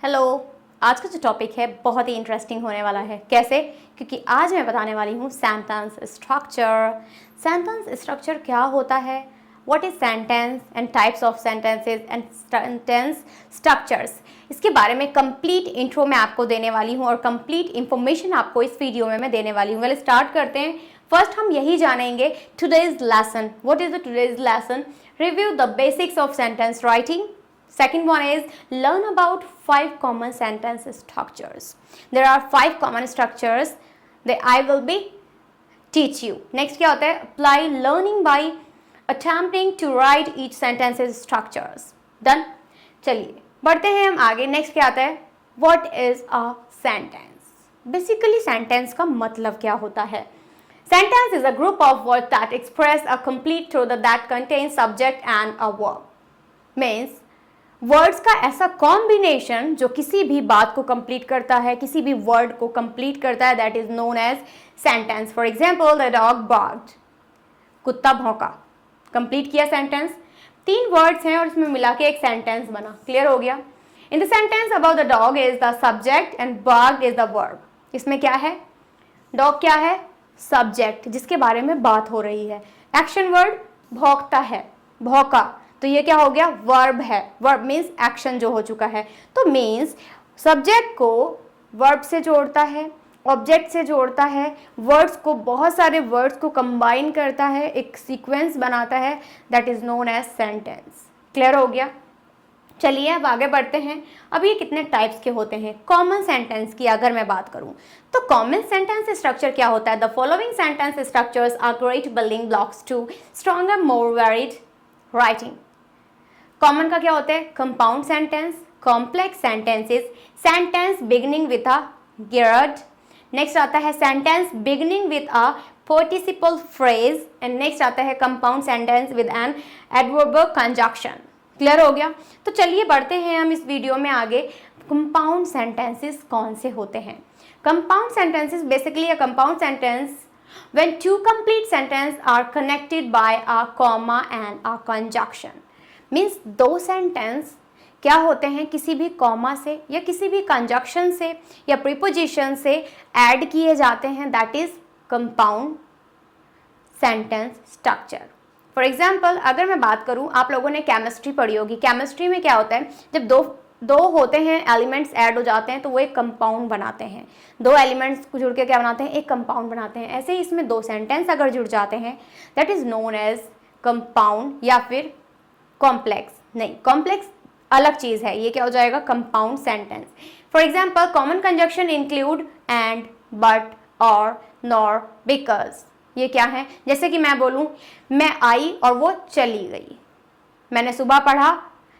Hello. आज का जो टॉपिक है बहुत ही इंटरेस्टिंग होने वाला है। कैसे? क्योंकि आज मैं बताने वाली हूँ सेंटेंस स्ट्रक्चर। सेंटेंस स्ट्रक्चर क्या होता है, what is sentence and types of sentences and sentence structures, इसके बारे में कंप्लीट इंट्रो मैं आपको देने वाली हूँ और कंप्लीट इंफॉर्मेशन आपको इस वीडियो में मैं देने वाली हूँ। वेल स्टार्ट करते हैं। फर्स्ट हम यही जानेंगे today's lesson. What is the today's lesson? Review the basics of sentence writing. Second one is learn about 5 common sentence structures. There are 5 common structures that I will be teach you. Next क्या होता है? Apply learning by attempting to write each sentences structures. Done? चलिए बढ़ते हैं हम आगे। Next क्या आता है? What is a sentence? Basically sentence का मतलब क्या होता है? Sentence is a group of words that express a complete truth that contains subject and a verb. Means words का ऐसा कॉम्बिनेशन जो किसी भी बात को कंप्लीट करता है, किसी भी वर्ड को कंप्लीट करता है, that is known as sentence. For example the dog barked, कुत्ता भौंका. कंप्लीट किया सेंटेंस. 3 वर्ड्स हैं और इसमें मिला के एक सेंटेंस बना. क्लियर हो गया? In the sentence about the dog is the subject and barked is the verb. इसमें क्या है? डॉग क्या है? सब्जेक्ट, जिसके बारे में बात हो रही है. एक्शन वर्ड भौंकता है, भौंका, तो ये क्या हो गया? वर्ब है. वर्ब मीन्स एक्शन जो हो चुका है. तो मीन्स सब्जेक्ट को वर्ब से जोड़ता है, ऑब्जेक्ट से जोड़ता है, वर्ड्स को, बहुत सारे वर्ड्स को कंबाइन करता है, एक सीक्वेंस बनाता है, that is known as sentence. Clear हो गया? चलिए अब आगे बढ़ते हैं. अब ये कितने टाइप्स के होते हैं? कॉमन सेंटेंस की अगर मैं बात करूं तो कॉमन सेंटेंस स्ट्रक्चर क्या होता है? The following sentence structures are great building blocks to stronger more varied writing. Common का क्या होता है? Compound sentence, complex sentences, sentence beginning with a gerund. Next आता है sentence beginning with a participle phrase and next आता है compound sentence with an adverb conjunction. Clear हो गया? तो चलिए बढ़ते हैं हम इस वीडियो में आगे. कंपाउंड सेंटेंसेस कौन से होते हैं? Compound sentences basically a compound sentence when 2 complete sentences are connected by a comma and a conjunction. Means 2 sentence क्या होते हैं? किसी भी कॉमा से या किसी भी कंजक्शन से या प्रीपोजिशन से ऐड किए जाते हैं, that is compound sentence structure. For example अगर मैं बात करूं, आप लोगों ने केमिस्ट्री पढ़ी होगी. केमिस्ट्री में क्या होता है? जब दो होते हैं एलिमेंट्स ऐड हो जाते हैं तो वो एक कंपाउंड बनाते हैं. 2 एलिमेंट्स को जुड़ के क्या बनाते हैं? एक कंपाउंड बनाते हैं. ऐसे ही इसमें 2 सेंटेंस अगर जुड़ जाते हैं, that is known as compound या फिर कॉम्प्लेक्स. नहीं, कॉम्प्लेक्स अलग चीज है. ये क्या हो जाएगा? Compound sentence. For example common conjunction include and, but, और, नॉर, बिकॉज. ये क्या है? जैसे कि मैं बोलूं मैं आई और वो चली गई. मैंने सुबह पढ़ा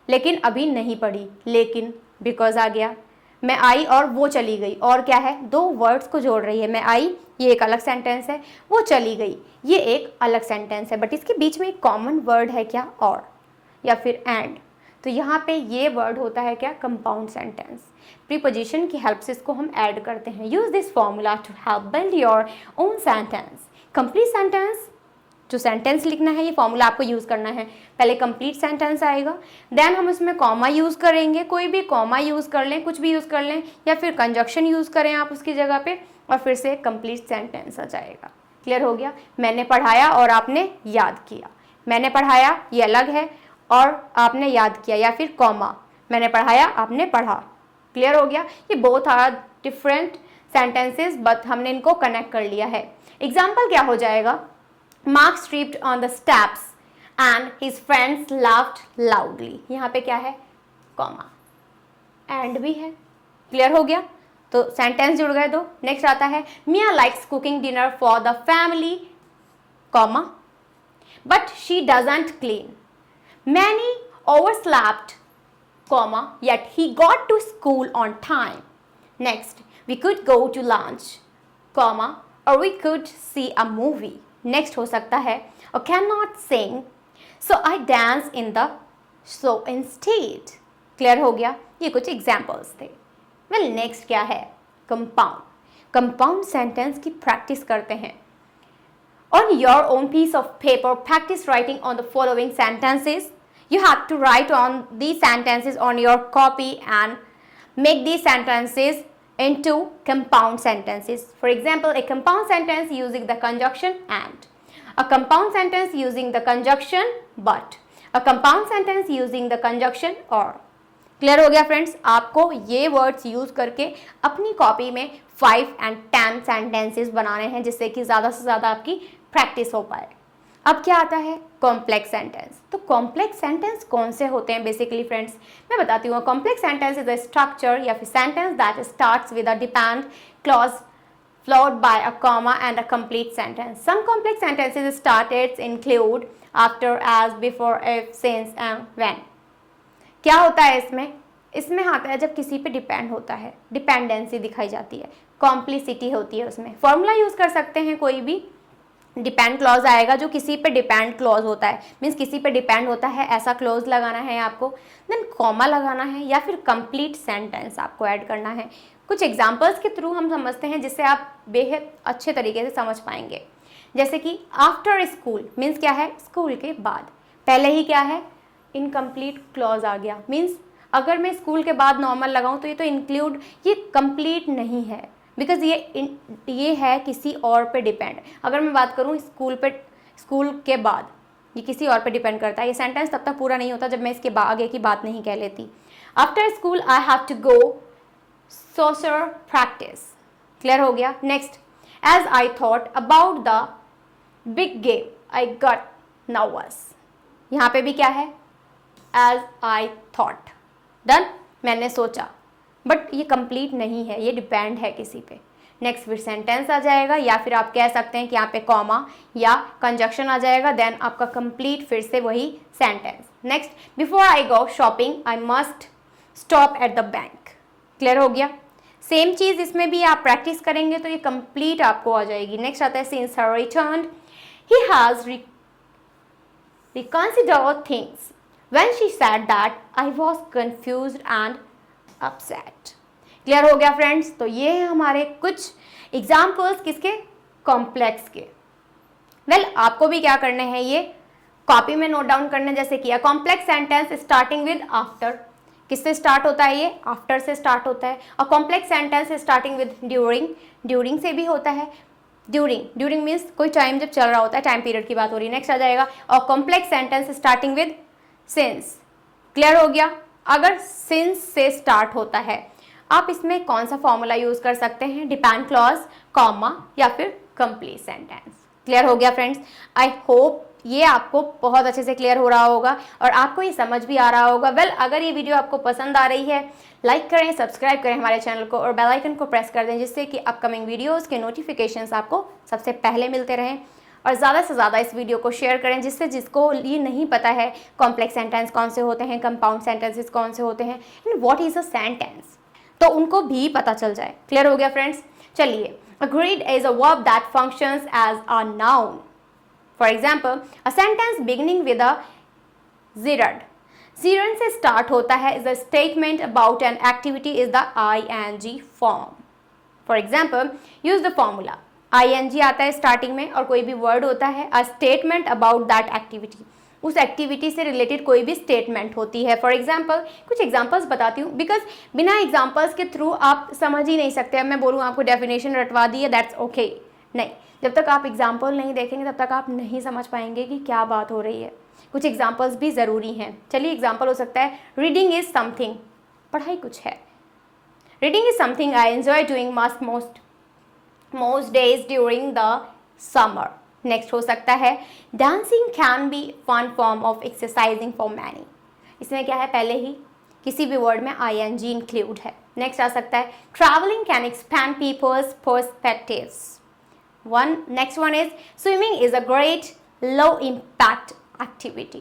लेकिन अभी नहीं पढ़ी, लेकिन बिकॉज आ गया. मैं आई और वो चली गई, और क्या है? 2 वर्ड्स को जोड़ रही है. मैं आई, ये एक अलग सेंटेंस है, वो चली गई, ये एक अलग सेंटेंस है, बट इसके बीच में एक कॉमन वर्ड है क्या? और या फिर एंड. तो यहाँ पे ये वर्ड होता है क्या? Compound sentence. प्रीपोजिशन की हेल्प से इसको हम ऐड करते हैं. Use this formula to help build your own sentence. Complete sentence, जो सेंटेंस लिखना है ये फॉर्मूला आपको यूज़ करना है. पहले कंप्लीट सेंटेंस आएगा, देन हम उसमें कॉमा यूज़ करेंगे. कोई भी कॉमा यूज़ कर लें, कुछ भी यूज़ कर लें, या फिर कंजक्शन यूज़ करें आप उसकी जगह पे, और फिर से कंप्लीट सेंटेंस आ जाएगा. क्लियर हो गया? मैंने पढ़ाया और आपने याद किया. मैंने पढ़ाया ये अलग है और आपने याद किया, या फिर कॉमा, मैंने पढ़ाया आपने पढ़ा. क्लियर हो गया? ये both are different sentences, but हमने इनको कनेक्ट कर लिया है. एग्जाम्पल क्या हो जाएगा? Mark stripped on the steps and his friends laughed loudly. यहाँ पे क्या है? कॉमा, एंड भी है. क्लियर हो गया? तो सेंटेंस जुड़ गए 2. नेक्स्ट आता है Mia likes cooking dinner for the family, comma, but she doesn't clean. Many overslept, comma, yet he got to school on time. Next, we could go to lunch, comma, or we could see a movie. Next हो सकता है or cannot sing, so I dance in the show instead. Clear हो गया? ये कुछ examples थे. Well, next क्या है? Compound. Compound sentence की practice करते हैं. On your own piece of paper, practice writing on the following sentences. You have to write on these sentences on your copy and make these sentences into compound sentences. For example, a compound sentence using the conjunction and, a compound sentence using the conjunction but, a compound sentence using the conjunction or. Clear हो गया friends? आपको ये words use करके अपनी copy में 5 and 10 sentences बनाने हैं जिससे कि ज़्यादा से ज़्यादा आपकी प्रैक्टिस हो पाए। अब क्या आता है? Complex sentence. तो कॉम्प्लेक्स सेंटेंस कौन से होते हैं बेसिकली फ्रेंड्स? मैं बताती हूँ। Complex sentence is a structure या फिर sentence that starts with a depend clause followed by a comma and a complete sentence. Some complex sentences start its include, after, as, before, if, since and when. क्या होता है इसमें? इसमें आता है जब किसी पे डिपेंड होता है, डिपेंडेंसी दिखाई जाती है, कॉम्प्लिसिटी होती है उसमें। फॉर्मूला यूज कर सकते हैं, कोई भी डिपेंड क्लॉज आएगा जो किसी पे डिपेंड क्लॉज होता है, मीन्स किसी पे डिपेंड होता है, ऐसा क्लॉज लगाना है आपको, देन कॉमा लगाना है या फिर कंप्लीट सेंटेंस आपको ऐड करना है। कुछ एग्जांपल्स के थ्रू हम समझते हैं जिससे आप बेहद अच्छे तरीके से समझ पाएंगे। जैसे कि आफ्टर स्कूल मीन्स क्या है? स्कूल के बाद। पहले ही क्या है? इनकम्प्लीट क्लॉज आ गया, मीन्स अगर मैं स्कूल के बाद नॉर्मल लगाऊं तो ये तो इंक्लूड, ये कंप्लीट नहीं है, बिकॉज ये है किसी और पे डिपेंड। अगर मैं बात करूं स्कूल के बाद, ये किसी और पे डिपेंड करता है। ये सेंटेंस तब तक पूरा नहीं होता जब मैं इसके आगे की बात नहीं कह लेती। After school I have to go social practice. Clear हो गया? Next, as I thought about the big game I got nervous. यहाँ पे भी क्या है? As I thought. डन, मैंने सोचा, बट ये कंप्लीट नहीं है, ये डिपेंड है किसी पे। नेक्स्ट फिर सेंटेंस आ जाएगा या फिर आप कह सकते हैं कि यहाँ पे कॉमा या कंजक्शन आ जाएगा, देन आपका कंप्लीट फिर से वही sentence. Next, before I go shopping I must stop at the bank. Clear हो गया? सेम चीज़ इसमें भी आप प्रैक्टिस करेंगे तो ये कंप्लीट आपको आ जाएगी। नेक्स्ट आता है since her return he has reconsidered things when she said that I was confused and upset. Clear हो गया फ्रेंड्स? तो ये हैं हमारे कुछ एग्जाम्पल्स किसके? कॉम्प्लेक्स के। वेल आपको भी क्या करने हैं, ये कॉपी में नोट डाउन करने। जैसे कि complex sentence starting with after, किससे स्टार्ट होता है? ये आफ्टर से स्टार्ट होता है। और complex sentence starting with during, during से भी होता है। ड्यूरिंग मीन्स कोई टाइम जब चल रहा होता है, टाइम पीरियड की बात हो रही है। नेक्स्ट आ जाएगा और complex sentence starting with since. Clear हो गया? अगर सिंस से स्टार्ट होता है, आप इसमें कौन सा फॉर्मूला यूज कर सकते हैं? डिपेंड क्लॉज, कॉमा या फिर कंप्लीट सेंटेंस। क्लियर हो गया फ्रेंड्स? आई होप ये आपको बहुत अच्छे से क्लियर हो रहा होगा और आपको ये समझ भी आ रहा होगा। वेल अगर ये वीडियो आपको पसंद आ रही है, लाइक करें, सब्सक्राइब करें हमारे चैनल को और बेल आइकन को प्रेस कर दें जिससे कि अपकमिंग वीडियोस के नोटिफिकेशंस आपको सबसे पहले मिलते रहें। और ज़्यादा से ज़्यादा इस वीडियो को शेयर करें जिससे जिसको ये नहीं पता है कॉम्प्लेक्स सेंटेंस कौन से होते हैं, कंपाउंड सेंटेंसेस कौन से होते हैं, and what is a sentence, तो उनको भी पता चल जाए। क्लियर हो गया फ्रेंड्स? चलिए, agreed is a verb that functions as a noun. For example, a sentence beginning with a gerund. Gerund से start होता है is a statement about an activity is the ing form. For example, use the formula. ing आता है starting में और कोई भी word होता है a statement about that activity. उस एक्टिविटी से रिलेटेड कोई भी स्टेटमेंट होती है। फॉर एग्जाम्पल कुछ एग्जाम्पल्स बताती हूँ, बिकॉज बिना एग्जाम्पल्स के थ्रू आप समझ ही नहीं सकते। अब मैं बोलूँ आपको डेफिनेशन रटवा दी है, दैट्स ओके, नहीं, जब तक आप एग्जाम्पल नहीं देखेंगे तब तक आप नहीं समझ पाएंगे कि क्या बात हो रही है। कुछ एग्जाम्पल्स भी ज़रूरी हैं। चलिए एग्जाम्पल हो सकता है रीडिंग इज़ समथिंग, पढ़ाई कुछ है। Reading is something I enjoy doing most days during the summer. Next हो सकता है dancing can be fun form of exercising for many. इसमें क्या है, पहले ही किसी भी वर्ड में ing इंक्लूड है। नेक्स्ट आ सकता है travelling can expand people's perspectives. Next one is swimming is a great low impact activity.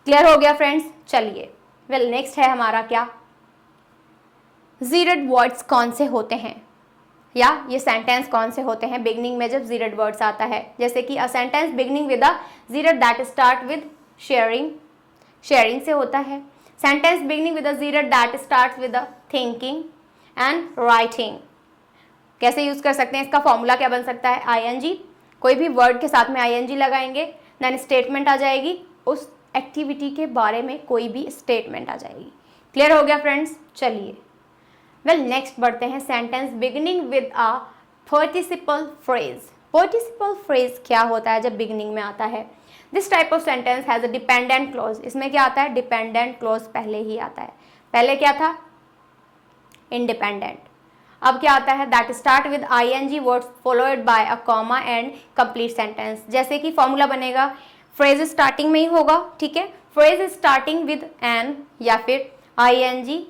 Clear हो गया फ्रेंड्स? चलिए, वेल नेक्स्ट है हमारा क्या, जीरोड वर्ड्स कौन से होते हैं या ये सेंटेंस कौन से होते हैं बिगनिंग में जब जीरोड वर्ड्स आता है। जैसे कि a sentence beginning with a gerund that start with sharing, sharing से होता है। Sentence beginning with a gerund that start with a thinking and writing. कैसे यूज कर सकते हैं, इसका फॉर्मूला क्या बन सकता है, ing, कोई भी वर्ड के साथ में ing लगाएंगे, देन स्टेटमेंट आ जाएगी, उस एक्टिविटी के बारे में कोई भी स्टेटमेंट आ जाएगी। क्लियर हो गया फ्रेंड्स? चलिए वेल नेक्स्ट बढ़ते हैं, sentence beginning with a participle phrase. Participle phrase क्या होता है जब बिगिनिंग में आता है? This type of sentence has a dependent clause. इसमें क्या आता है? डिपेंडेंट क्लॉज पहले ही आता है। पहले क्या था? इंडिपेंडेंट। अब क्या आता है? That start with ing words followed by a comma and complete sentence. जैसे कि फॉर्मूला बनेगा, फ्रेज स्टार्टिंग में ही होगा, ठीक है, फ्रेज स्टार्टिंग विद एन या फिर ing,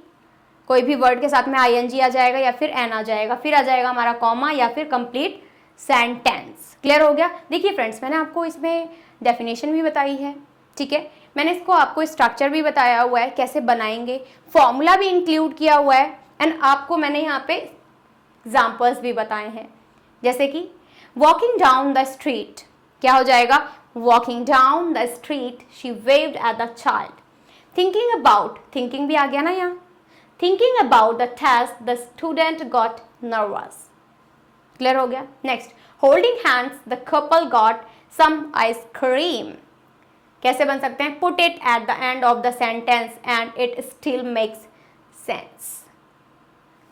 कोई भी वर्ड के साथ में ing आ जाएगा या फिर एन आ जाएगा, फिर आ जाएगा हमारा कॉमा या फिर कंप्लीट सेंटेंस। क्लियर हो गया? देखिए फ्रेंड्स, मैंने आपको इसमें डेफिनेशन भी बताई है, ठीक है, मैंने इसको आपको स्ट्रक्चर भी बताया हुआ है कैसे बनाएंगे, फॉर्मूला भी इंक्लूड किया हुआ है, एंड आपको मैंने यहाँ पे एग्जाम्पल्स भी बताए हैं। जैसे कि वॉकिंग डाउन द स्ट्रीट, क्या हो जाएगा? Walking down the street she waved at the child. Thinking about, thinking भी आ गया ना यहाँ, thinking about the test the student got nervous. Clear हो गया? Next, holding hands the couple got some ice cream. कैसे बन सकते हैं? Put it at the end of the sentence and it still makes sense.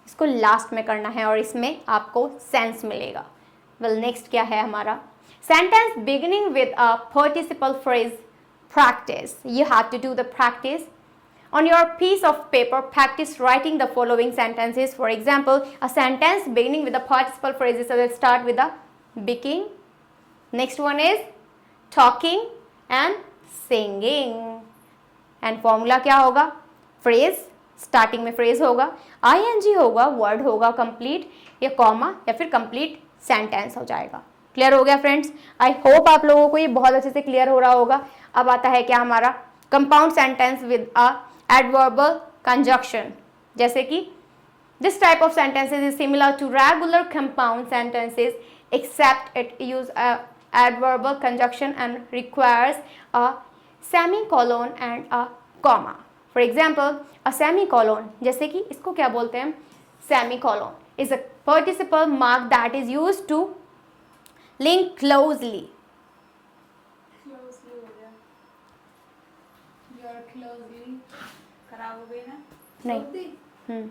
इसको लास्ट में करना है और इसमें आपको सेंस मिलेगा। वेल नेक्स्ट क्या है हमारा? Sentence beginning with a participle phrase practice. You have to do the practice on your piece of paper. Practice writing the following sentences. For example, a sentence beginning with the participle phrases, so let's start with the beginning. Next one is talking and singing. And formula क्या होगा? phrase, starting में phrase होगा, ing होगा, word होगा complete या comma या फिर complete sentence हो जाएगा। क्लियर हो गया फ्रेंड्स? आई होप आप लोगों को ये बहुत अच्छे से क्लियर हो रहा होगा। अब आता है क्या हमारा? Compound sentence with a adverbial conjunction। जैसे कि this type of sentences is similar to regular compound sentences except it use a adverbial conjunction and requires a semicolon and a comma। For example, a semicolon, जैसे कि इसको क्या बोलते हैं? Semicolon is a participle mark that is used to link closely। closely खराब हो गई ना? नहीं।